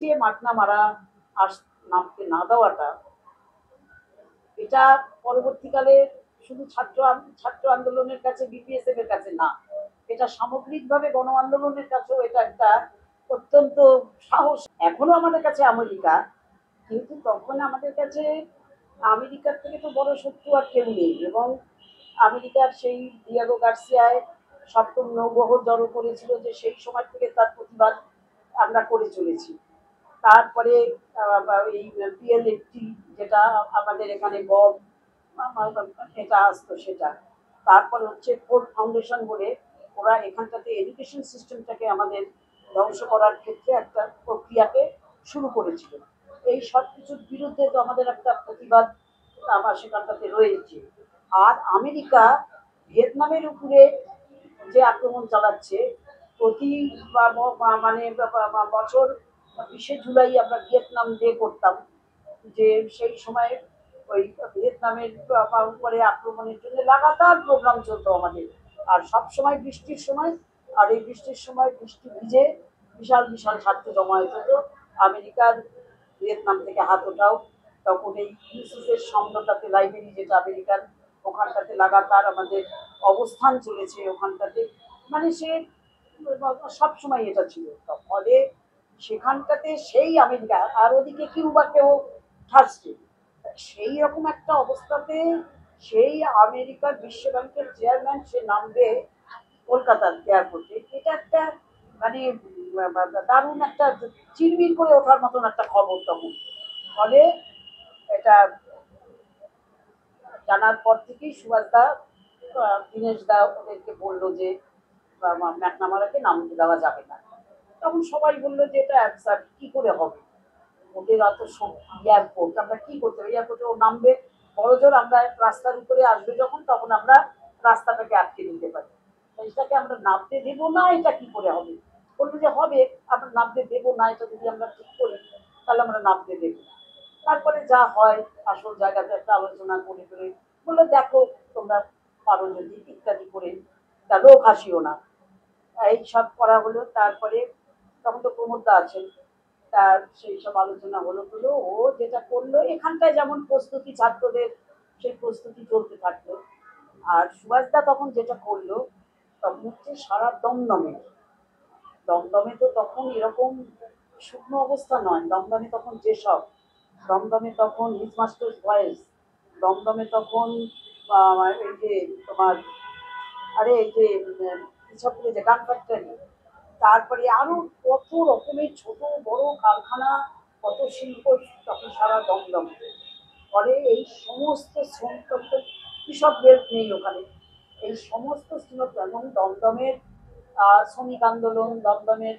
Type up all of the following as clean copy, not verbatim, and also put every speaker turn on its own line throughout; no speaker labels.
যে মারা নামতে না দেওয়াটা, এটা পরবর্তীকালে শুধু ছাত্র আন্দোলনের কাছে, বিপিএসএফ এর কাছে না, এটা সামগ্রিকভাবে গণ আন্দোলনের কাছেও এটা একটা অত্যন্ত সাহস। এখনো আমাদের কাছে আমেরিকা, কিন্তু তখন আমাদের কাছে আমেরিকার থেকে তো বড় শত্রু আর কেউ নেই। এবং আমেরিকার সেই ডিয়াগো গার্সিয়ায় সপ্তম নৌবহর জড়ো করেছিল, যে সেই সময় থেকে তার প্রতিবাদ আমরা করে চলেছি। তারপরে এই পিএলএফটি, যেটা আমাদের এখানে বব এটা আসতো সেটা। তারপরে হচ্ছে ফোর্ড ফাউন্ডেশন বলে, ওরা এখানটাতে এডুকেশন সিস্টেমটাকে আমাদের ধ্বংস করার ক্ষেত্রে একটা প্রক্রিয়াকে শুরু করেছিল। এই সব কিছুর বিরুদ্ধে তো আমাদের একটা প্রতিবাদ আমার সেখানটাতে রয়েছে। আর আমেরিকা ভিয়েতনামের উপরে যে আক্রমণ চালাচ্ছে, প্রতি মানে বছর 20শে জুলাই আমরা ভিয়েতনাম ডে করতাম, যে সেই সময় ওই ভিয়েতনামের উপরে আক্রমণের জন্য লাগাতার প্রোগ্রাম চলতো আমাদের। আর সব সময় বৃষ্টির সময়, আর এই বৃষ্টির সময় বৃষ্টি ভিজে বিশাল বিশাল ছাত্র জমায়েত হতো। আমেরিকার ভিয়েতনাম থেকে হাত ওঠাও, তখন এই ইউসিসের সামনেটাতে লাইব্রেরি, যেটা আমেরিকান, ওখানটাতে লাগাতার আমাদের অবস্থান চলেছে ওখানটাতে। মানে সে সব সময় এটা ছিল। ফলে সেখানটাতে সেই আমেরিকা, আর ওদিকে কিউবাকেও থাকছে। সেই রকম একটা অবস্থাতে সেই আমেরিকার বিশ্ব ব্যাংকের চেয়ারম্যান সে নামবে কলকাতার এয়ারপোর্টে, এটা একটা মানে দারুণ একটা চিরমির করে ওঠার মতন একটা খবর তখন। ফলে এটা জানার পর থেকেই সুভাষদা, দীনেশ দা ওদেরকে বললো যে ম্যাকনামারাকে নামতে দেওয়া যাবে না। তখন সবাই বললো যে এটা অ্যাবসার্ড, কি করে হবে, ওদের অত এয়ারপোর্ট, আমরা কি করতে হবে, এয়ারপোর্টে ও নামবে, বড়জোর আমরা রাস্তার উপরে আসবে যখন, তখন আমরা রাস্তাটাকে আটকে দিতে পারি, এটাকে আমরা নামতে দেবো না, এটা কি করে হবে। বললো যে হবে, আমরা নামতে দেবো না, এটা যদি আমরা ঠিক করি তাহলে আমরা নামতে দেবো। তারপরে যা হয়, আসল জায়গাতে একটা আলোচনা করে করে বললো দেখো তোমরা পারো যদি, ইত্যাদি করে, তা লোক হাসিও না, এই সব করা হলো। তারপরে তখন তো প্রমোদদা আছেন, তার সেই সব আলোচনা হলো হলো ও যেটা করলো, এখানটায় যেমন প্রস্তুতি ছাত্রদের, সেই প্রস্তুতি চলতে থাকলো। আর সুভাষদা তখন যেটা করলো, তখন হচ্ছে সারা দমদমে, দমদমে তো তখন এরকম শুকনো অবস্থা নয়, দমদমে তখন যেসব, দমদমে তখন হিজ মাস্টার্স ভয়েস, দমদমে তখন এই যে তোমার, আরে এই যে ইচ্ছাপুরে যে গান ফ্যাক্টরি, তারপরে আরো কত রকমের ছোট বড় কারখানা, কত শিল্প, তখন সারা দমদম। ফলে এই সমস্ত শ্রমিক, কৃষক বেল্ট নেই ওখানে, এই সমস্ত শ্রমিক এবং দমদমের শ্রমিক আন্দোলন, দমদমের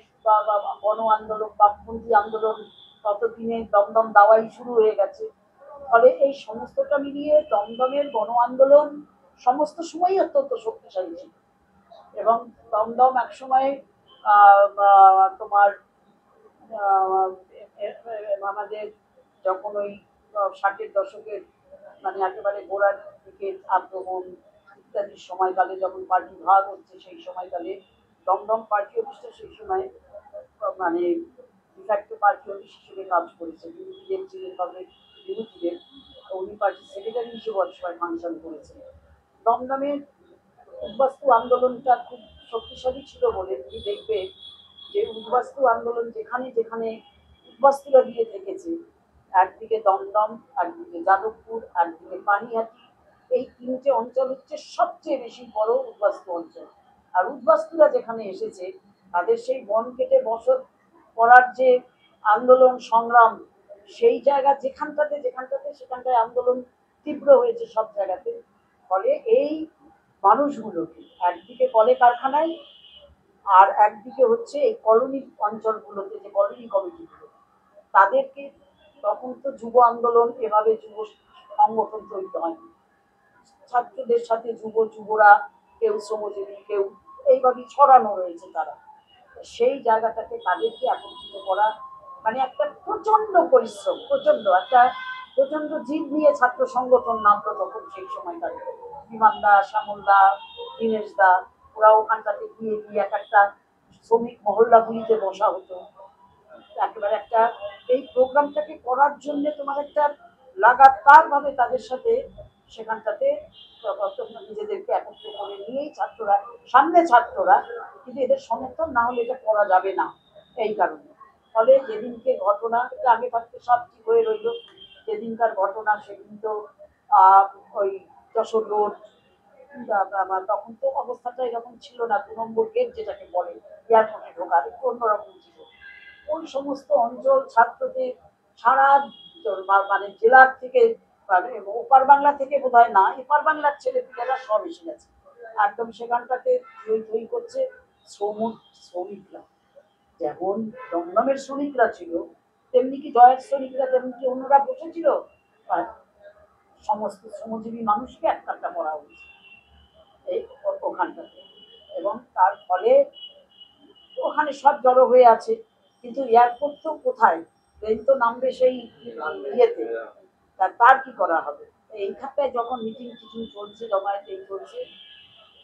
গণ আন্দোলন, বামপন্থী আন্দোলন, ততদিনে দমদম দাওয়াই শুরু হয়ে গেছে। ফলে এই সমস্তটা মিলিয়ে দমদমের গণ আন্দোলন সমস্ত সময়ই অত্যন্ত শক্তিশালী ছিল। এবং দমদম একসময় তোমার আমাদের যখন ওই 60-এর দশকের মানে একেবারে গোড়ার দিকে আক্রমণ ইত্যাদির সময়কালে, যখন পার্টি ভাগ হচ্ছে সেই সময়কালে, দমদম পার্টি অফিসটা সেই সময় মানে ডিফ্যাক্টো পার্টি অফিস হিসেবে কাজ করেছে। তিনি পিএম ছিলেন, তবে বিরোধীদের, উনি পার্টির সেক্রেটারি হিসেবে অনেক সময় ফাংশন করেছেন। দমদমের উদ্বাস্তু আন্দোলনটা খুব শক্তিশালী ছিল বলে তুমি দেখবে যে উদ্বাস্তু আন্দোলন যেখানে যেখানে উদ্বাস্তুরা দিয়ে থেকেছে, একদিকে দমদম, একদিকে যাদবপুর, একদিকে পানিহাটি, এই তিনটে অঞ্চল হচ্ছে সবচেয়ে বেশি বড় উদ্বাস্তু অঞ্চল। আর উদ্বাস্তুরা যেখানে এসেছে, তাদের সেই বন কেটে বসত করার যে আন্দোলন সংগ্রাম, সেই জায়গা যেখানটাতে যেখানটাতে সেখানটায় আন্দোলন তীব্র হয়েছে সব জায়গাতে। ফলে এই মানুষগুলোকে একদিকে কলে কারখানায়, আর একদিকে হচ্ছে এই কলোনি অঞ্চলগুলোতে, যে কলোনি কমিটিগুলো, তাদেরকে, তখন তো যুব আন্দোলন এভাবে যুব সংগঠন তৈরি হয়নি, ছাত্রদের সাথে যুবরা, কেউ শ্রমজীবী, কেউ এইভাবেই ছড়ানো রয়েছে তারা। সেই জায়গাটাকে তাদেরকে একত্রিত করা, মানে একটা প্রচন্ড পরিশ্রম, প্রচন্ড জিদ নিয়ে ছাত্র সংগঠন নামলো তখন সেই সময়টাতে। বিমানদা, শ্যামলদা, দীনেশ দা, ওরা ওখানটাতে গিয়ে গিয়ে এক একটা শ্রমিক মহল্লাগুলিতে বসা হতো, একেবারে একটা এই প্রোগ্রামটাকে করার জন্য তোমার একটা লাগাতার ভাবে তাদের সাথে সেখানটাতে নিজেদেরকে একত্র করে নিয়েই ছাত্ররা সামনে ছাত্ররা, কিন্তু এদের সমর্থন না হলে এটা করা যাবে না। এই কারণে ফলে যেদিনকে ঘটনা আগে থাকতে সব ঠিক হয়ে রইল, যেদিনকার ঘটনা সেদিন তো ওই যশোর রোড, তখন তো অবস্থাটা এরকম ছিল না, 2 নম্বর গেট যেটাকে বলে এয়ারপোর্টে ঢোকার একটু অন্যরকম ছিল। ওই সমস্ত অঞ্চল ছাত্রদের সারা মানে জেলার থেকে ওপার বাংলা থেকে বোধ হয় না, এপার বাংলার ছেলেপিলেরা সব এসে গেছে একদম সেখানটাতে থই থই করছে। শ্রমিকরা যেমন দমদমের শ্রমিকরা ছিল, তেমনি কি জয়ের শ্রমিকরা, তেমনি কি অন্যরা বসেছিল। আর সমস্ত শ্রমজীবী মানুষকে একটা করা হয়েছে এই ওখানটাতে, এবং তার ফলে ওখানে সব জড়ো হয়ে আছে। কিন্তু এয়ারপোর্ট তো কোথায়, ট্রেন তো নামবে সেই ইয়েতে, তার কি করা হবে। এইখানটায় যখন মিটিং টিটিং চলছে, জমায়েত এই চলছে,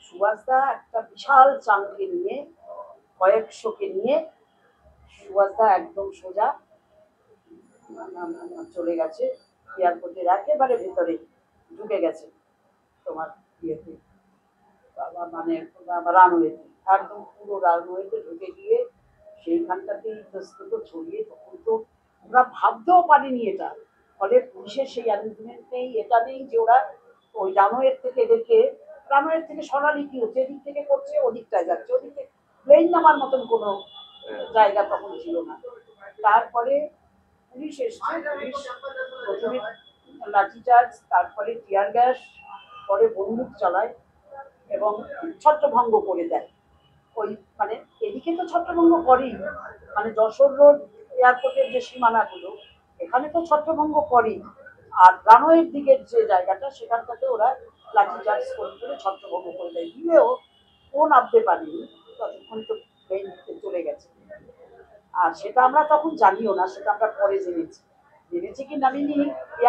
সুভাষদা একটা বিশাল চাঙ্গে নিয়ে, কয়েকশোকে নিয়ে সুভাষদা একদম সোজা চলে গেছে এয়ারপোর্টের একেবারে ভেতরে ঢুকে গেছে তোমার ইয়েতে, মানে রানওয়েতে, একদম পুরো রানওয়েতে ঢুকে গিয়ে সেইখানটাতে ইতস্তত ছড়িয়ে, তখন তো ওরা ভাবতেও পারেনি এটা। ফলে পুলিশের সেই অ্যারেঞ্জমেন্ট নেই, এটা নেই যে ওরা ওই রানওয়ের থেকে এদেরকে, রানওয়ের থেকে সরালি কি হচ্ছে, এদিক থেকে করছে ওদিকটায় যাচ্ছে, ওদিকে প্লেন নামার মতন কোনো জায়গা তখন ছিল না। তারপরে পুলিশ এসছে, পুলিশ প্রথমে লাঠিচার্জ, তারপরে টিয়ার গ্যাস, পরে বন্দুক চালায় এবং ছত্রভঙ্গ করে দেয়। ওই মানে এদিকে তো ছত্রভঙ্গ করেই, মানে যশোর রোড এয়ারপোর্টের যে সীমানাগুলো এখানে তো ছত্রভঙ্গ করেই, আর রানওয়ের দিকের যে জায়গাটা সেখানটাতে ওরা লাঠিচার্জ করে ছত্রভঙ্গ করে দেয়। দিলেও ও নামতে পারেনি, ততক্ষণ তো ট্রেন চলে গেছে। আর সেটা আমরা তখন জানিও না, সেটা আমরা পরে জেনেছি কি নামিনি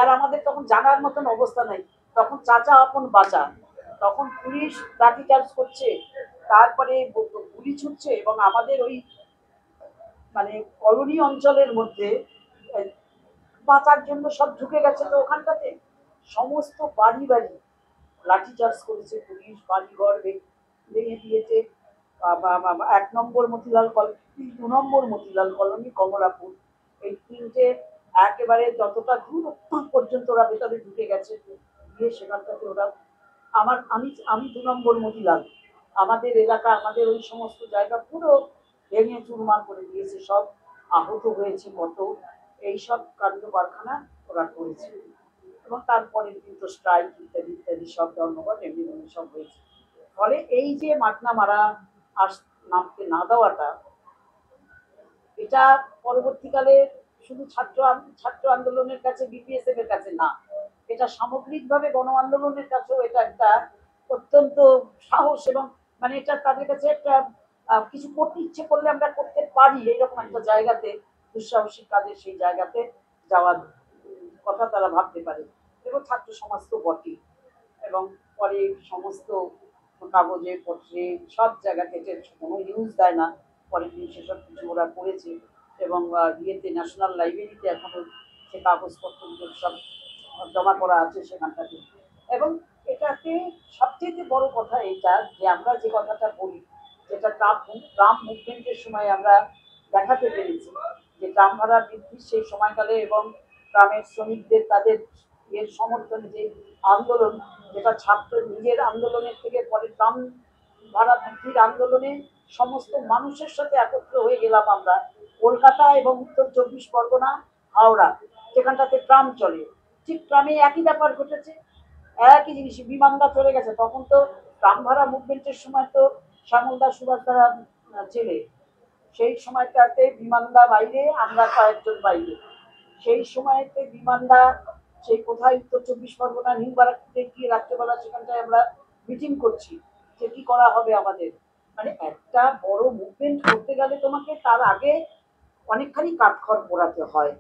আর আমাদের তখন জানার মতন অবস্থা নাই। তখন চাচা আপন বাঁচা, তখন পুলিশ লাঠি চার্জ করছে, তারপরে গুলি ছুটছে, এবং আমাদের ওই মানে কলোনি অঞ্চলের মধ্যে বাঁচার জন্য সব ঢুকে গেছে। তো ওখানটাতে সমস্ত বাড়ি বাড়ি লাঠি চার্জ করেছে পুলিশ, বাড়িঘর ভেঙে দিয়েছে। 1 নম্বর মতিলাল কলোনি, 2 নম্বর মতিলাল কলোনি, কমলাপুর, এই তিনটে একেবারে যতটা দূর পর্যন্ত ওরা ভেতরে ঢুকে গেছে। গিয়ে সেখানটাতে ওরা আমি আমি 2 নম্বর মতিলাল, আমাদের এলাকা, আমাদের ওই সমস্ত জায়গা পুরো ভেঙে চুরমার করে দিয়েছে, সব আহত হয়েছে কত, এইসব কাণ্ড কারখানা ওরা করেছে। এবং তারপরে কিন্তু স্ট্রাইক ইত্যাদি ইত্যাদি সব ধর্মঘট এমনি সব হয়েছে। ফলে এই যে মাটনা মারা নামতে না দেওয়াটা, এটা পরবর্তীকালে শুধু ছাত্র আন্দোলনের কাছে, বিপিএসএফ এর কাছে না, এটা সামগ্রিকভাবে গণ আন্দোলনের কাছেও এটা একটা অত্যন্ত সাহস, এবং মানে এটা তাদের কাছে একটা কিছু করতে ইচ্ছে করলে আমরা করতে পারি এইরকম একটা জায়গাতে, দুঃসাহসিক কাজের সেই জায়গাতে যাওয়ার কথা তারা ভাবতে পারে। এবং ছাত্র সমাজ তো বটেই, এবং পরে সমস্ত কাগজে পত্রে সব জায়গা থেকে কোনো নিউজ দেয় না, পরে সেসব কিছু ওরা করেছে, এবং ইয়েতে ন্যাশনাল লাইব্রেরিতে এখনো সে কাগজপত্রগুলো সব জমা করা আছে সেখানটাতে। এবং এটাতে সবচেয়ে বড় কথা এটা যে আমরা যে কথাটা বলি, যেটা ট্রাম মুভমেন্টের সময় আমরা দেখাতে পেরেছি, যে ট্রাম ভাড়া বৃদ্ধির সেই সময়কালে এবং ট্রামের শ্রমিকদের তাদের এর সমর্থনে যে আন্দোলন, যেটা ছাত্র নিজের আন্দোলনের থেকে পরে ট্রাম ভাড়া বৃদ্ধির আন্দোলনে সমস্ত মানুষের সাথে একত্র হয়ে গেলাম আমরা। কলকাতা এবং উত্তর 24 পরগনা, হাওড়া, যেখানটাতে ট্রাম চলে, ঠিক ট্রামে একই ব্যাপার ঘটেছে, একই জিনিস। বিমানদা চলে গেছে, তখন তো ট্রাম ভাড়া মুভমেন্টের সময় তো শ্যামলদা সুভাষদা ছেলে, সেই সময়টাতে বিমানদা বাইরে, আমরা কয়েকজন বাইরে, সেই সময়তে বিমানদা সেই কোথায় উত্তর 24 পরগনা নিউ বারাকপুরে গিয়ে রাত্রেবেলা সেখানটায় আমরা মিটিং করছি যে কি করা হবে আমাদের। মানে একটা বড় মুভমেন্ট করতে গেলে তোমাকে তার আগে অনেকখানি কাঠখড় পোড়াতে হয়।